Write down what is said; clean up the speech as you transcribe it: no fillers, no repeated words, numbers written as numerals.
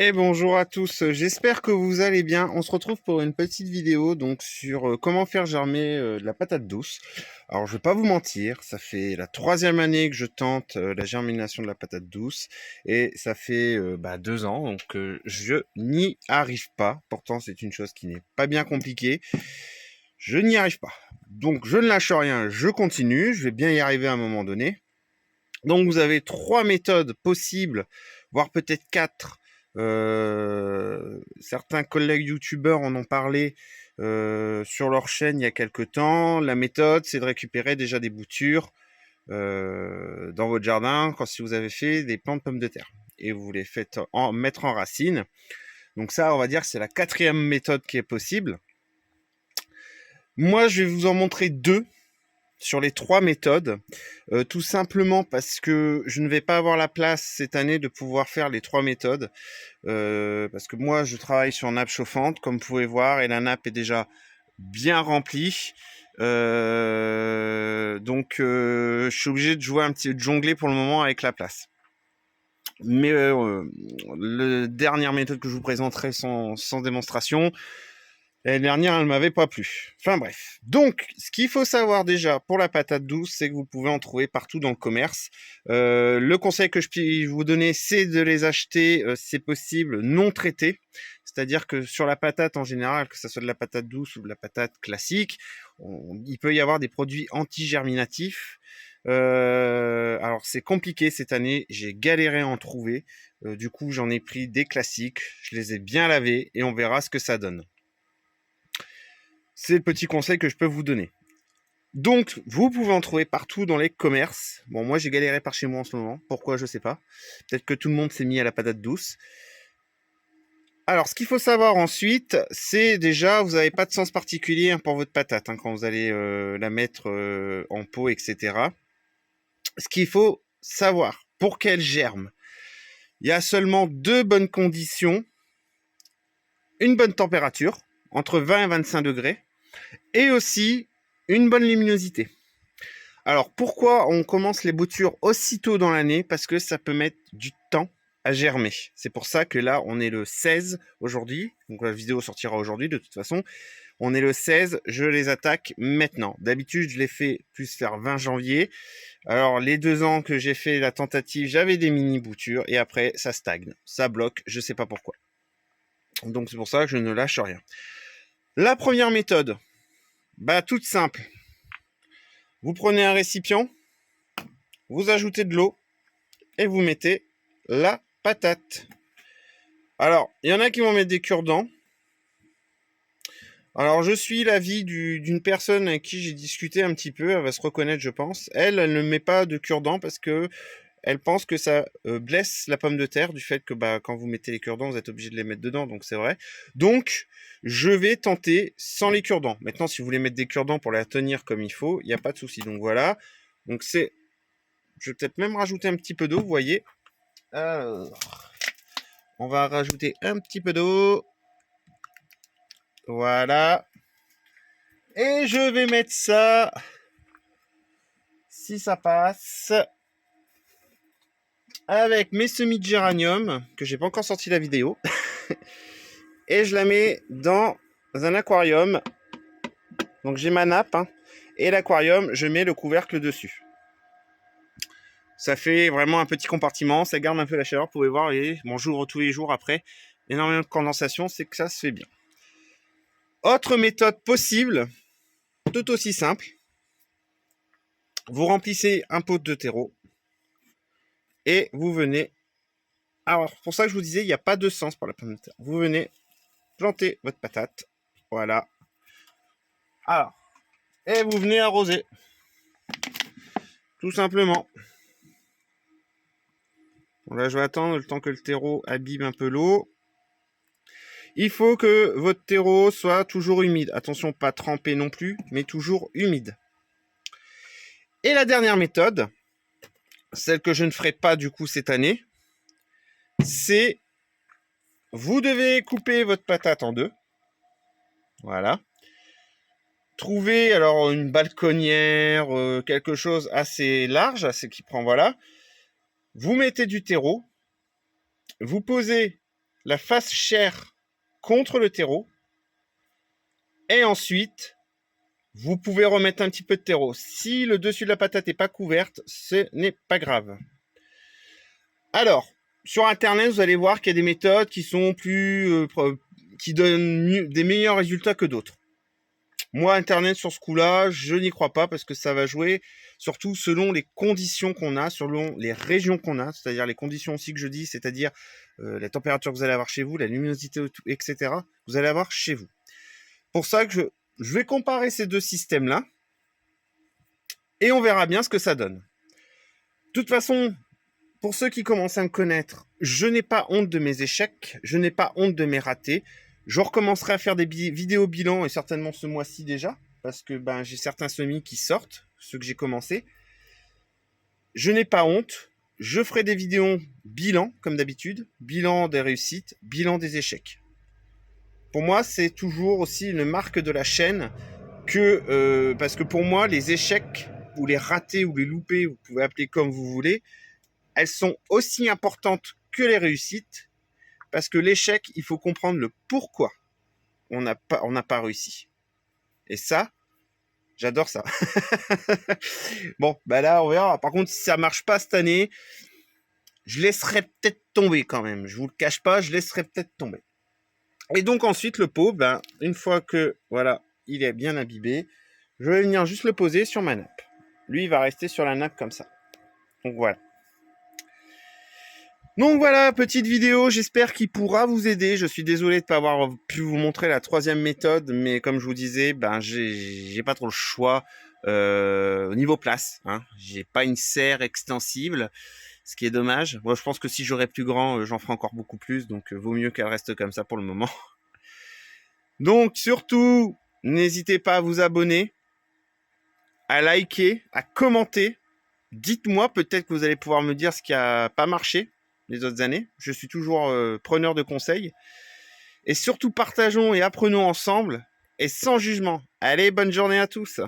Et bonjour à tous, j'espère que vous allez bien. On se retrouve pour une petite vidéo donc sur comment faire germer de la patate douce. Alors je vais pas vous mentir, ça fait la troisième année que je tente la germination de la patate douce et ça fait 2 ans donc je n'y arrive pas. Pourtant c'est une chose qui n'est pas bien compliquée. Je n'y arrive pas. Donc je ne lâche rien, je continue, je vais bien y arriver à un moment donné. Donc vous avez 3 méthodes possibles, voire peut-être 4. Certains collègues youtubeurs en ont parlé sur leur chaîne il y a quelque temps. La méthode, c'est de récupérer déjà des boutures dans votre jardin si vous avez fait des plants de pommes de terre et vous les faites mettre en racine. Donc ça, on va dire que c'est la 4e méthode qui est possible. Moi, je vais vous en montrer 2 sur les 3 méthodes, tout simplement parce que je ne vais pas avoir la place cette année de pouvoir faire les 3 méthodes, parce que moi je travaille sur nappe chauffante comme vous pouvez voir et la nappe est déjà bien remplie, donc je suis obligé de jouer de jongler pour le moment avec la place. Mais la dernière méthode que je vous présenterai sans démonstration, l'année dernière, elle m'avait pas plu. Enfin bref. Donc, ce qu'il faut savoir déjà pour la patate douce, c'est que vous pouvez en trouver partout dans le commerce. Le conseil que je puis vous donner, c'est de les acheter, c'est possible, non traités. C'est-à-dire que sur la patate en général, que ce soit de la patate douce ou de la patate classique, il peut y avoir des produits anti-germinatifs. Alors c'est compliqué cette année, j'ai galéré à en trouver. Du coup, j'en ai pris des classiques, je les ai bien lavés et on verra ce que ça donne. C'est le petit conseil que je peux vous donner. Donc, vous pouvez en trouver partout dans les commerces. Bon, moi, j'ai galéré par chez moi en ce moment. Pourquoi, je sais pas. Peut-être que tout le monde s'est mis à la patate douce. Alors, ce qu'il faut savoir ensuite, c'est déjà, vous n'avez pas de sens particulier pour votre patate quand vous allez la mettre en pot, etc. Ce qu'il faut savoir, pour qu'elle germe, il y a seulement 2 bonnes conditions. Une bonne température, entre 20 et 25 degrés. Et aussi une bonne luminosité. Alors pourquoi on commence les boutures aussitôt dans l'année? Parce que ça peut mettre du temps à germer. C'est pour ça que là on est le 16 aujourd'hui, donc la vidéo sortira aujourd'hui de toute façon. On est le 16, je les attaque maintenant. D'habitude je les fais plus vers 20 janvier. Alors les 2 ans que j'ai fait la tentative, j'avais des mini boutures et après ça stagne, ça bloque, je sais pas pourquoi. Donc c'est pour ça que je ne lâche rien. La première méthode, toute simple. Vous prenez un récipient, vous ajoutez de l'eau et vous mettez la patate. Alors, il y en a qui vont mettre des cure-dents. Alors, je suis l'avis d'une personne avec qui j'ai discuté un petit peu, elle va se reconnaître, je pense. Elle ne met pas de cure-dents parce que elle pense que ça blesse la pomme de terre du fait que quand vous mettez les cure-dents, vous êtes obligé de les mettre dedans, donc c'est vrai. Donc, je vais tenter sans les cure-dents. Maintenant, si vous voulez mettre des cure-dents pour la tenir comme il faut, il n'y a pas de souci. Donc voilà. Donc je vais peut-être même rajouter un petit peu d'eau, vous voyez. Alors, on va rajouter un petit peu d'eau. Voilà. Et je vais mettre ça, si ça passe, avec mes semis de géranium, que j'ai pas encore sorti la vidéo. Et je la mets dans un aquarium. Donc j'ai ma nappe, et l'aquarium, je mets le couvercle dessus. Ça fait vraiment un petit compartiment, ça garde un peu la chaleur, vous pouvez voir, et bon, j'ouvre tous les jours après. Énormément de condensation, c'est que ça se fait bien. Autre méthode possible, tout aussi simple. Vous remplissez un pot de terreau et vous venez. Alors, pour ça que je vous disais, il n'y a pas de sens pour la pomme de terre. Vous venez planter votre patate. Voilà. Alors, et vous venez arroser. Tout simplement. Bon, là, je vais attendre le temps que le terreau abîme un peu l'eau. Il faut que votre terreau soit toujours humide. Attention, pas trempé non plus, mais toujours humide. Et la dernière méthode, celle que je ne ferai pas du coup cette année, c'est vous devez couper votre patate en 2. Voilà. Trouvez alors une balconnière, quelque chose assez large, assez qui prend, voilà. Vous mettez du terreau, vous posez la face chair contre le terreau. Et ensuite, vous pouvez remettre un petit peu de terreau. Si le dessus de la patate n'est pas couverte, ce n'est pas grave. Alors, sur Internet, vous allez voir qu'il y a des méthodes qui sont qui donnent des meilleurs résultats que d'autres. Moi, Internet, sur ce coup-là, je n'y crois pas parce que ça va jouer surtout selon les conditions qu'on a, selon les régions qu'on a, c'est-à-dire les conditions aussi que je dis, c'est-à-dire la température que vous allez avoir chez vous, la luminosité, etc. Vous allez avoir chez vous. Pour ça que je vais comparer ces deux systèmes-là et on verra bien ce que ça donne. De toute façon, pour ceux qui commencent à me connaître, je n'ai pas honte de mes échecs, je n'ai pas honte de mes ratés. Je recommencerai à faire des vidéos bilan et certainement ce mois-ci déjà, parce que j'ai certains semis qui sortent, ceux que j'ai commencé. Je n'ai pas honte, je ferai des vidéos bilan comme d'habitude, bilan des réussites, bilan des échecs. Pour moi, c'est toujours aussi une marque de la chaîne parce que pour moi, les échecs ou les ratés ou les loupés, vous pouvez appeler comme vous voulez, elles sont aussi importantes que les réussites. Parce que l'échec, il faut comprendre le pourquoi on n'a pas réussi. Et ça, j'adore ça. Bon, là, on verra. Par contre, si ça marche pas cette année, je laisserai peut-être tomber quand même. Je vous le cache pas, je laisserai peut-être tomber. Et donc ensuite, le pot, une fois que voilà, il est bien imbibé, je vais venir juste le poser sur ma nappe. Lui, il va rester sur la nappe comme ça. Donc voilà. Donc voilà, petite vidéo, j'espère qu'il pourra vous aider. Je suis désolé de ne pas avoir pu vous montrer la troisième méthode, mais comme je vous disais, j'ai pas trop le choix au niveau place. J'ai pas une serre extensible, ce qui est dommage. Moi, je pense que si j'aurais plus grand, j'en ferai encore beaucoup plus, donc vaut mieux qu'elle reste comme ça pour le moment. Donc surtout, n'hésitez pas à vous abonner, à liker, à commenter. Dites-moi, peut-être que vous allez pouvoir me dire ce qui a pas marché les autres années. Je suis toujours preneur de conseils. Et surtout, partageons et apprenons ensemble et sans jugement. Allez, bonne journée à tous.